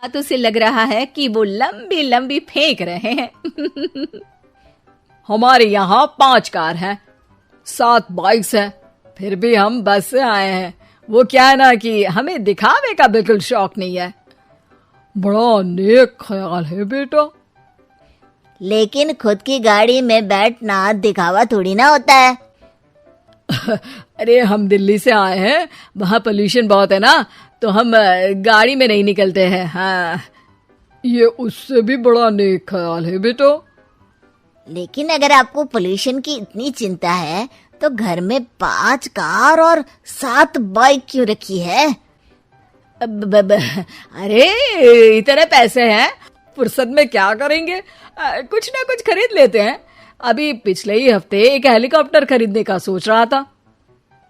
तो से लग रहा है कि वो लंबी लंबी फेंक रहे हैं। हमारे यहाँ 5 कार हैं, 7 बाइक्स हैं, फिर भी हम बस से आए हैं। वो क्या है ना कि हमें दिखावे का बिल्कुल शौक नहीं है। बड़ा नेक ख्याल है बेटा। लेकिन खुद की गाड़ी में बैठना दिखावा थोड़ी ना होता है। अरे हम दिल्ली से आए हैं, वहाँ पोल्यूशन बहुत है ना, तो हम गाड़ी में नहीं निकलते हैं। हाँ, ये उससे भी बड़ा नेक ख्याल है बेटा। लेकिन अगर आपको पोल्यूशन की इतनी चिंता है तो घर में 5 कार और 7 बाइक क्यों रखी है? अरे इतने पैसे हैं, फुर्सत में क्या करेंगे, कुछ ना कुछ खरीद लेते हैं। अभी पिछले ही हफ्ते एक हेलीकॉप्टर खरीदने का सोच रहा था।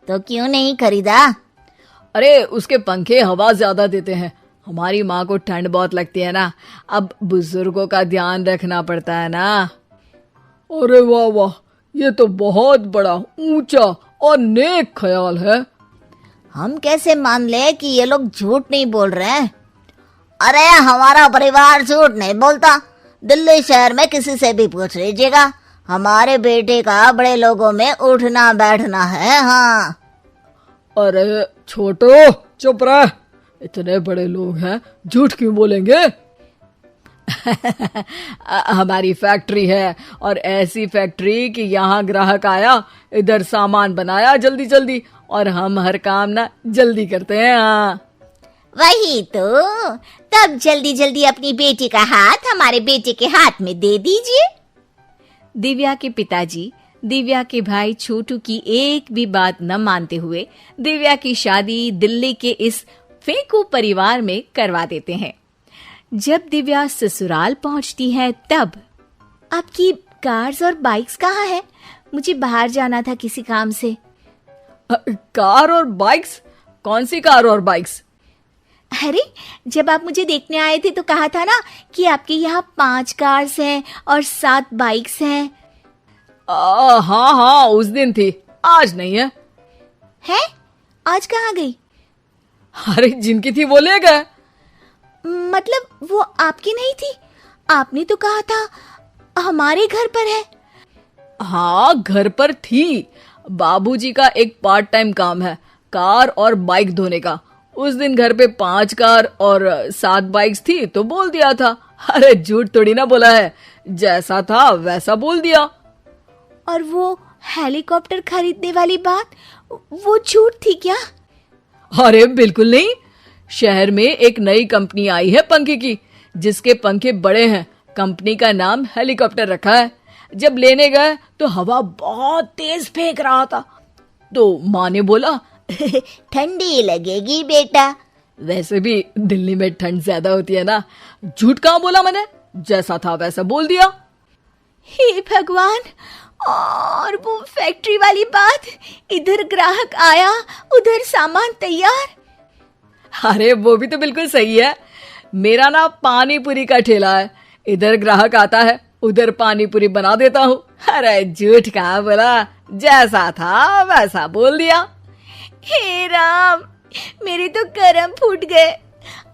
तो क्यों नहीं खरीदा? अरे उसके पंखे हवा ज्यादा देते हैं, हमारी माँ को ठंड बहुत लगती है ना, अब बुजुर्गों का ध्यान रखना पड़ता है ना। अरे वाह वाह, ये तो बहुत बड़ा, ऊंचा और नेक ख्याल है। हम कैसे मान ले कि ये लोग झूठ नहीं बोल रहे हैं? अरे हमारा परिवार झूठ नहीं बोलता। दिल्ली शहर में किसी से भी पूछ लीजिएगा, हमारे बेटे का बड़े लोगों में उठना बैठना है। हाँ। अरे छोटो चुप रह, इतने बड़े लोग हैं, झूठ क्यों बोलेंगे? हमारी फैक्ट्री है, और ऐसी फैक्ट्री कि यहाँ ग्राहक आया, इधर सामान बनाया जल्दी जल्दी, और हम हर काम ना जल्दी करते हैं। हाँ वही तो, तब जल्दी जल्दी अपनी बेटी का हाथ हमारे बेटे के हाथ में दे दीजिए। दिव्या के पिताजी दिव्या के भाई छोटू की एक भी बात न मानते हुए दिव्या की शादी दिल्ली के इस फेंकू परिवार में करवा देते हैं। जब दिव्या ससुराल पहुंचती है तब, आपकी कार्स और बाइक्स कहाँ है? मुझे बाहर जाना था किसी काम से। कार और बाइक्स? कौन सी कार और बाइक्स? अरे जब आप मुझे देखने आए थे तो कहा था ना कि आपके यहाँ 5 कार्स हैं और 7 बाइक्स हैं। हाँ हाँ, उस दिन थी, आज नहीं है। है? आज कहाँ गई? अरे जिनकी थी वो ले गए। मतलब वो आपकी नहीं थी? आपने तो कहा था हमारे घर पर है। हाँ घर पर थी, बाबूजी का एक पार्ट टाइम काम है कार और बाइक धोने का। उस दिन घर पे 5 कार और 7 बाइक्स थी तो बोल दिया था। अरे झूठ थोड़ी ना बोला है, जैसा था वैसा बोल दिया। और वो हेलीकॉप्टर खरीदने वाली बात, वो झूठ थी क्या? अरे बिल्कुल नहीं, शहर में एक नई कंपनी आई है पंखे की, जिसके पंखे बड़े हैं। कंपनी का नाम हेलीकॉप्टर रखा है। जब लेने गए तो हवा बहुत तेज फेंक रहा था, तो माँ ने बोला ठंडी लगेगी बेटा। वैसे भी दिल्ली में ठंड ज्यादा होती है ना। झूठ कहाँ बोला मैंने, जैसा था वैसा बोल दिया। हे भगवान, और वो फैक्ट्री वाली बात, इधर ग्राहक आया उधर सामान तैयार। अरे वो भी तो बिल्कुल सही है। मेरा ना पानी पूरी का ठेला है, इधर ग्राहक आता है उधर पानी पूरी बना देता हूँ। अरे झूठ कहाँ बोला, जैसा था वैसा बोल दिया। हे राम, मेरे तो कर्म फूट गए।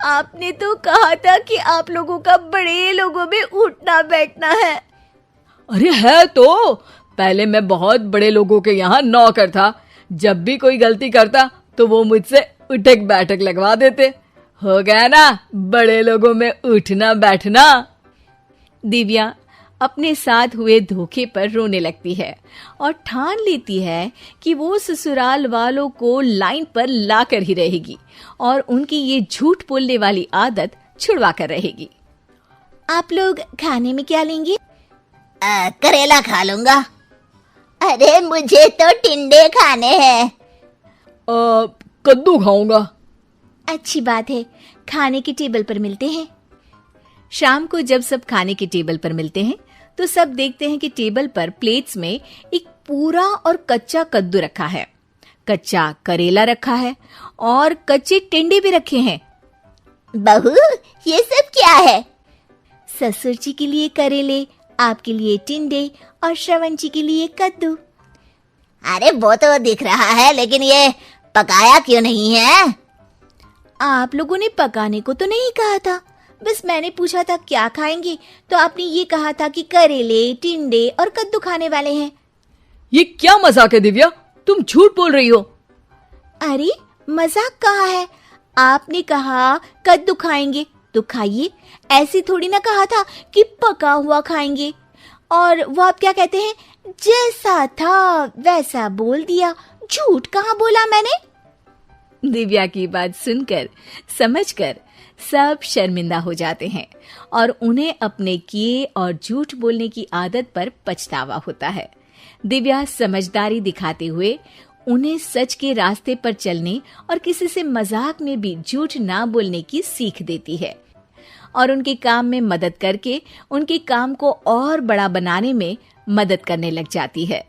आपने तो कहा था कि आप लोगों का बड़े लोगों में उठना बैठना है। अरे है तो, पहले मैं बहुत बड़े लोगों के यहाँ नौकर था। जब भी कोई गलती करता तो वो मुझसे उठक बैठक लगवा देते। हो गया ना बड़े लोगों में उठना बैठना। दिव्या अपने साथ हुए धोखे पर रोने लगती है और ठान लेती है कि वो ससुराल वालों को लाइन पर लाकर ही रहेगी और उनकी ये झूठ बोलने वाली आदत छुड़वा कर रहेगी। आप लोग खाने में क्या लेंगे? करेला खा लूंगा। अरे मुझे तो टिंडे खाने हैं। कद्दू खाऊंगा। अच्छी बात है, खाने की टेबल पर मिलते हैं। शाम को जब सब खाने की टेबल पर मिलते हैं तो सब देखते हैं कि टेबल पर प्लेट्स में एक पूरा और कच्चा कद्दू रखा है, कच्चा करेला रखा है और कच्चे टिंडे भी रखे हैं। बहू, ये सब क्या है? ससुर जी के लिए करेले, आपके लिए टिंडे और श्रवण जी के लिए कद्दू। अरे वो तो दिख रहा है, लेकिन ये पकाया क्यों नहीं है? आप लोगों ने पकाने को तो नहीं कहा था, बस मैंने पूछा था क्या खाएंगे, तो आपने ये कहा था कि करेले, टिंडे और कद्दू खाने वाले हैं। ये क्या मजाक है दिव्या, तुम झूठ बोल रही हो। अरे मजाक कहाँ है, आपने कहा कद्दू खाएंगे तो खाइए, ऐसी थोड़ी ना कहा था कि पका हुआ खाएंगे। और वो आप क्या कहते हैं, जैसा था वैसा बोल दिया, झूठ कहाँ बोला मैंने। दिव्या की बात सुनकर, समझकर सब शर्मिंदा हो जाते हैं और उन्हें अपने किए और झूठ बोलने की आदत पर पछतावा होता है। दिव्या समझदारी दिखाते हुए उन्हें सच के रास्ते पर चलने और किसी से मजाक में भी झूठ ना बोलने की सीख देती है और उनके काम में मदद करके उनके काम को और बड़ा बनाने में मदद करने लग जाती है।